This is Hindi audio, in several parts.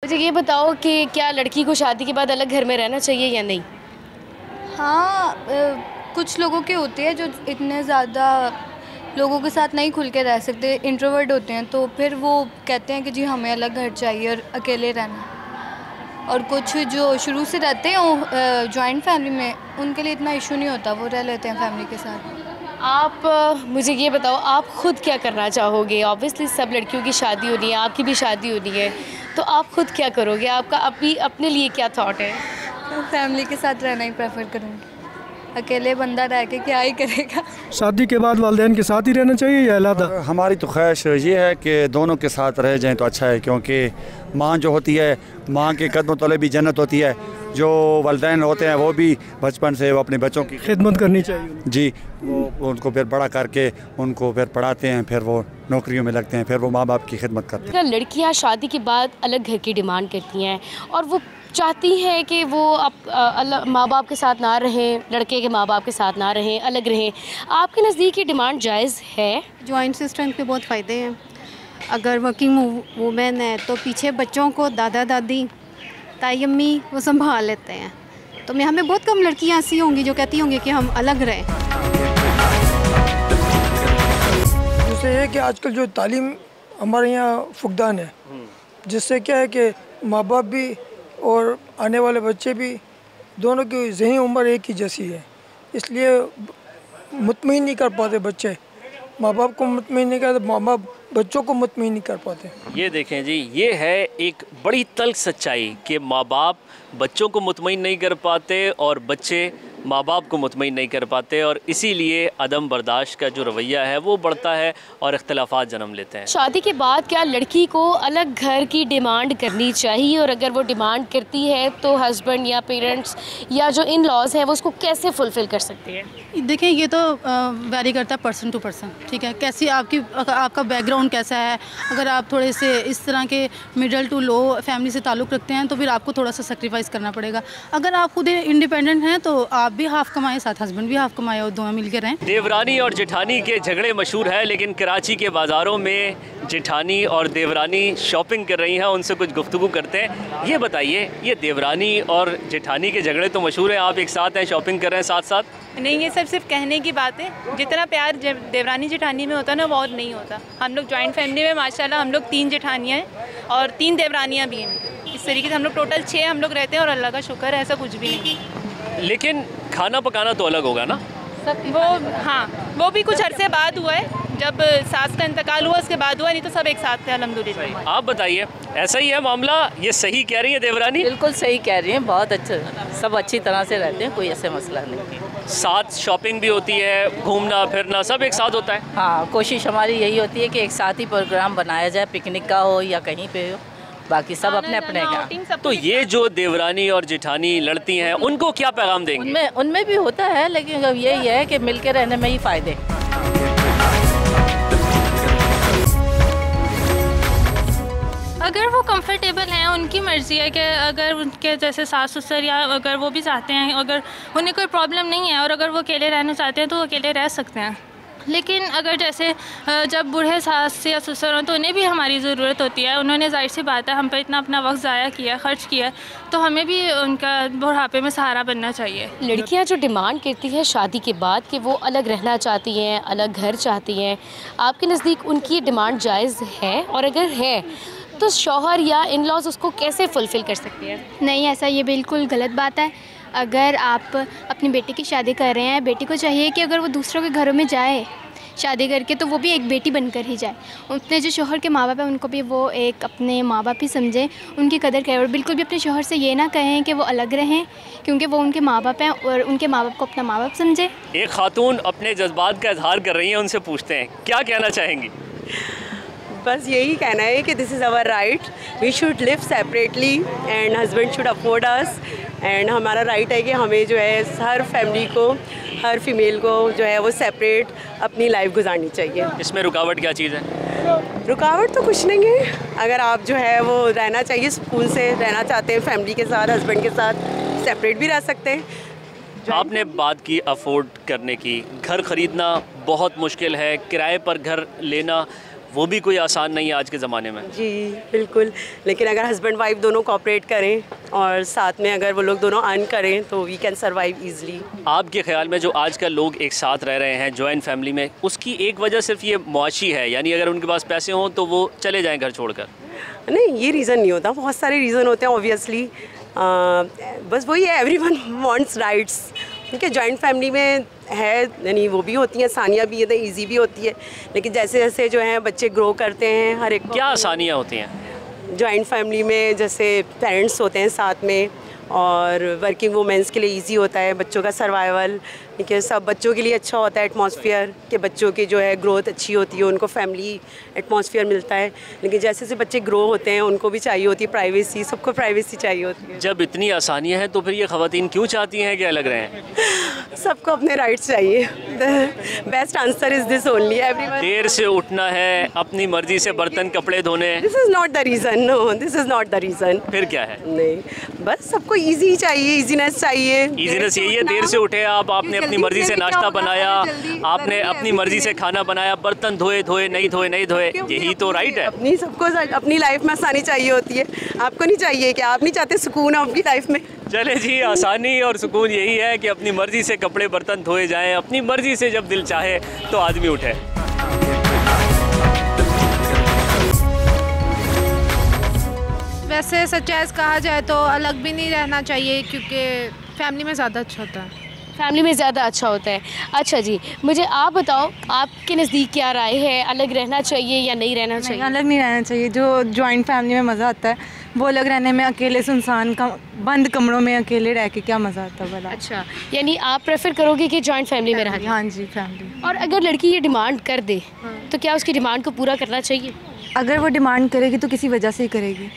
मुझे ये बताओ कि क्या लड़की को शादी के बाद अलग घर में रहना चाहिए या नहीं? हाँ, कुछ लोगों के होते हैं जो इतने ज़्यादा लोगों के साथ नहीं खुल के रह सकते, इंट्रोवर्ट होते हैं, तो फिर वो कहते हैं कि जी हमें अलग घर चाहिए और अकेले रहना। और कुछ जो शुरू से रहते हैं जॉइंट फैमिली में, उनके लिए इतना इशू नहीं होता, वो रह लेते हैं फैमिली के साथ। आप मुझे ये बताओ, आप खुद क्या करना चाहोगे? ऑब्वियसली सब लड़कियों की शादी होनी है, आपकी भी शादी होनी है, तो आप खुद क्या करोगे? आपका अभी अपने लिए क्या थॉट है? फैमिली के साथ रहना ही प्रेफर करूँगी, अकेले बंदा रह के क्या ही करेगा। शादी के बाद वालिदैन के साथ ही रहना चाहिए या अलग? हमारी तो ख्वाहिश ये है कि दोनों के साथ रह जाएं तो अच्छा है, क्योंकि माँ जो होती है, माँ के कदमों तले भी जन्नत होती है। जो वालिदैन होते हैं वो भी बचपन से वो अपने बच्चों की खिदमत करनी चाहिए जी, वो उनको फिर बड़ा करके उनको फिर पढ़ाते हैं, फिर वो नौकरियों में लगते हैं, फिर वो माँ बाप की खिदमत करते हैं। लड़कियां शादी के बाद अलग घर की डिमांड करती हैं और वो चाहती हैं कि वो माँ बाप के साथ ना रहें, लड़के के माँ बाप के साथ ना रहें, अलग रहें। आपके नज़दीक ये डिमांड जायज़ है? जॉइंट सिस्टम के बहुत फ़ायदे हैं। अगर वर्किंग वूमेन है तो पीछे बच्चों को दादा दादी ताई अम्मी वो संभाल लेते हैं। तो मैं हमें बहुत कम लड़कियां ऐसी होंगी जो कहती होंगी कि हम अलग रहें। दूसरे ये कि आजकल जो तालीम हमारे यहाँ फुकदान है, जिससे क्या है कि माँ बाप भी और आने वाले बच्चे भी दोनों की ज़हनी उम्र एक ही जैसी है, इसलिए मुतमईन नहीं कर पाते बच्चे। माँ बाप को मुतमईन नहीं करते, माँ बाप बच्चों को मुतमईन नहीं कर पाते। ये देखें जी, ये है एक बड़ी तल्ख सच्चाई कि माँ बाप बच्चों को मुतमईन नहीं कर पाते और बच्चे माँ बाप को मुतमईन नहीं कर पाते, और इसीलिए अदम बर्दाश्त का जो रवैया है वो बढ़ता है और इख्तलाफात जन्म लेते हैं। शादी के बाद क्या लड़की को अलग घर की डिमांड करनी चाहिए, और अगर वो डिमांड करती है तो हस्बैंड या पेरेंट्स या जो इन लॉज हैं वो उसको कैसे फुलफ़िल कर सकती है? देखिए, ये तो वैरी करता है पर्सन टू पर्सन, ठीक है। कैसी आपका बैकग्राउंड कैसा है। अगर आप थोड़े से इस तरह के मिडिल टू लो फैमिली से ताल्लुक़ रखते हैं तो फिर आपको थोड़ा सा सेक्रीफाइस करना पड़ेगा। अगर आप खुद इंडिपेंडेंट हैं तो आप भी हाफ कमाएं, साथ हस्बैंड भी हाफ कमाएं और दोनों मिलकर रहें। देवरानी और जेठानी के झगड़े मशहूर है, लेकिन कराची के बाज़ारों में जेठानी और देवरानी शॉपिंग कर रही हैं। उनसे कुछ गुफ्तगू करते हैं। ये बताइए, ये देवरानी और जेठानी के झगड़े तो मशहूर हैं, आप एक साथ हैं, शॉपिंग कर रहे हैं साथ साथ? नहीं, ये सब सिर्फ कहने की बात है। जितना प्यार देवरानी जेठानी में होता है ना, वो और नहीं होता। हम लोग जॉइंट फैमिली में माशाल्लाह हम लोग 3 जेठानियाँ हैं और 3 देवरानियाँ भी हैं। इस तरीके से हम लोग टोटल 6 हम लोग रहते हैं और अल्लाह का शुक्र है, ऐसा कुछ भी नहीं। लेकिन खाना पकाना तो अलग होगा ना? वो हाँ, वो भी कुछ अरसे बाद हुआ है, जब सास का इंतकाल हुआ उसके बाद हुआ, नहीं तो सब एक साथ थे अल्हम्दुलिल्लाह। आप बताइए, ऐसा ही है मामला? ये सही कह रही है देवरानी? बिल्कुल सही कह रही हैं, बहुत अच्छा, सब अच्छी तरह से रहते हैं, कोई ऐसे मसला नहीं। साथ शॉपिंग भी होती है, घूमना फिरना सब एक साथ होता है? हाँ, कोशिश हमारी यही होती है कि एक साथ ही प्रोग्राम बनाया जाए, पिकनिक का हो या कहीं पे हो, बाकी सब अपने अपने का। तो ये जो देवरानी और जेठानी लड़ती हैं, उनको क्या पैगाम देंगे? उनमें भी होता है, लेकिन यही है कि मिल के रहने में ही फ़ायदे। अगर वो कंफर्टेबल हैं, उनकी मर्ज़ी है कि अगर उनके जैसे सास ससुर या अगर वो भी चाहते हैं, अगर उन्हें कोई प्रॉब्लम नहीं है और अगर वो अकेले रहना चाहते हैं तो वो अकेले रह सकते हैं। लेकिन अगर जैसे जब बूढ़े सास या ससुर हों तो उन्हें भी हमारी ज़रूरत होती है। उन्होंने ज़ाहिर सी बात है हम पर इतना अपना वक्त ज़ाया किया, ख़र्च किया, तो हमें भी उनका बुढ़ापे में सहारा बनना चाहिए। लड़कियां जो डिमांड करती हैं शादी के बाद कि वो अलग रहना चाहती हैं, अलग घर चाहती हैं, आपके नज़दीक उनकी डिमांड जायज़ है? और अगर है तो शौहर या इन लॉज उसको कैसे फुलफ़िल कर सकते हैं? नहीं, ऐसा ये बिल्कुल गलत बात है। अगर आप अपनी बेटी की शादी कर रहे हैं, बेटी को चाहिए कि अगर वो दूसरों के घरों में जाए शादी करके तो वो भी एक बेटी बनकर ही जाए। अपने जो शौहर के माँ बाप हैं उनको भी वो एक अपने माँ बाप ही समझें, उनकी कदर करें, और बिल्कुल भी अपने शौहर से ये ना कहें कि वो अलग रहें, क्योंकि वो उनके माँ बाप हैं और उनके माँ बाप को अपना माँ बाप समझे। एक खातून अपने जज्बात का इजहार कर रही हैं, उनसे पूछते हैं क्या कहना चाहेंगी? बस यही कहना है कि this is our right, we should live separately and husband should afford us, and हमारा राइट है कि हमें जो है हर फैमिली को, हर फीमेल को जो है वो सेपरेट अपनी लाइफ गुजारनी चाहिए। इसमें रुकावट क्या चीज़ है? रुकावट तो कुछ नहीं है। अगर आप जो है वो रहना चाहिए, सुकून से रहना चाहते हैं फैमिली के साथ, हस्बैंड के साथ, सेपरेट भी रह सकते हैं। आपने बात की अफोर्ड करने की, घर ख़रीदना बहुत मुश्किल है, किराए पर घर लेना वो भी कोई आसान नहीं है आज के ज़माने में। जी बिल्कुल, लेकिन अगर हस्बैंड वाइफ दोनों कोऑपरेट करें और साथ में अगर वो लोग दोनों अर्न करें तो वी कैन सर्वाइव ईजिली। आपके ख्याल में जो आजकल लोग एक साथ रह रहे हैं जॉइंट फैमिली में, उसकी एक वजह सिर्फ ये मुआशी है, यानी अगर उनके पास पैसे हों तो वो चले जाएं घर छोड़कर? नहीं, ये रीज़न नहीं होता, बहुत सारे रीज़न होते हैं ऑब्वियसली। बस वही है, एवरीवन वांट्स राइट्स। ठीक है, जॉइंट फैमिली में है यानी वो भी होती हैं आसानियाँ भी है, ईजी भी होती है, लेकिन जैसे जैसे जो है बच्चे ग्रो करते हैं हर एक। क्या आसानियाँ होती हैं जॉइंट फैमिली में? जैसे पेरेंट्स होते हैं साथ में और वर्किंग वुमेंस के लिए इजी होता है बच्चों का सर्वाइवल। ठीक है, सब बच्चों के लिए अच्छा होता है एटमॉस्फेयर, कि बच्चों की जो है ग्रोथ अच्छी होती है, उनको फैमिली एटमॉस्फेयर मिलता है। लेकिन जैसे जैसे बच्चे ग्रो होते हैं उनको भी चाहिए होती है प्राइवेसी, सबको प्राइवेसी चाहिए होती है। जब इतनी आसानियाँ हैं तो फिर ये ख़वातीन क्यों चाहती हैं कि अलग रहें? सबको अपने राइट्स चाहिए। Best answer is this only, everyone. देर से उठना है, अपनी मर्जी से बर्तन कपड़े धोने, this is not the reason. No, this is not the reason. फिर क्या है? नहीं, बस सबको इजी चाहिए, इजीनेस चाहिए। इजीनेस यही है, देर से उठे आप, आपने अपनी मर्जी से नाश्ता बनाया, आपने अपनी मर्जी से खाना बनाया, बर्तन धोए नहीं धोए, यही तो राइट है। अपनी सबको अपनी लाइफ में आसानी चाहिए होती है, आपको नहीं चाहिए कि आप नहीं चाहते सुकून आपकी लाइफ में? चले जी, आसानी और सुकून यही है कि अपनी मर्जी से कपड़े बर्तन धोए जाएं, अपनी मर्जी से जब दिल चाहे तो आदमी उठे। वैसे सच्चाई कहा जाए तो अलग भी नहीं रहना चाहिए, क्योंकि फैमिली में ज़्यादा अच्छा होता है। फैमिली में ज़्यादा अच्छा होता है। अच्छा जी, मुझे आप बताओ, आपके नज़दीक क्या राय है, अलग रहना चाहिए या नहीं रहना चाहिए? अलग नहीं रहना चाहिए। जो जॉइंट फैमिली में मज़ा आता है वो अलग रहने में, अकेले सुनसान का बंद कमरों में अकेले रह के क्या मज़ा आता है भला? अच्छा, यानी आप प्रेफर करोगे कि जॉइंट फैमिली में रहना? हाँ जी, फैमिली। और अगर लड़की ये डिमांड कर दे तो क्या उसकी डिमांड को पूरा करना चाहिए? अगर वो डिमांड करेगी तो किसी वजह से ही करेगी,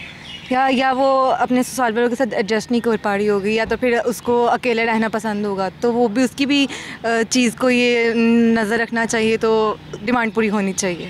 या वो अपने ससुराल वालों के साथ एडजस्ट नहीं कर पा रही होगी, या तो फिर उसको अकेले रहना पसंद होगा, तो वो भी उसकी भी चीज़ को ये नज़र रखना चाहिए, तो डिमांड पूरी होनी चाहिए।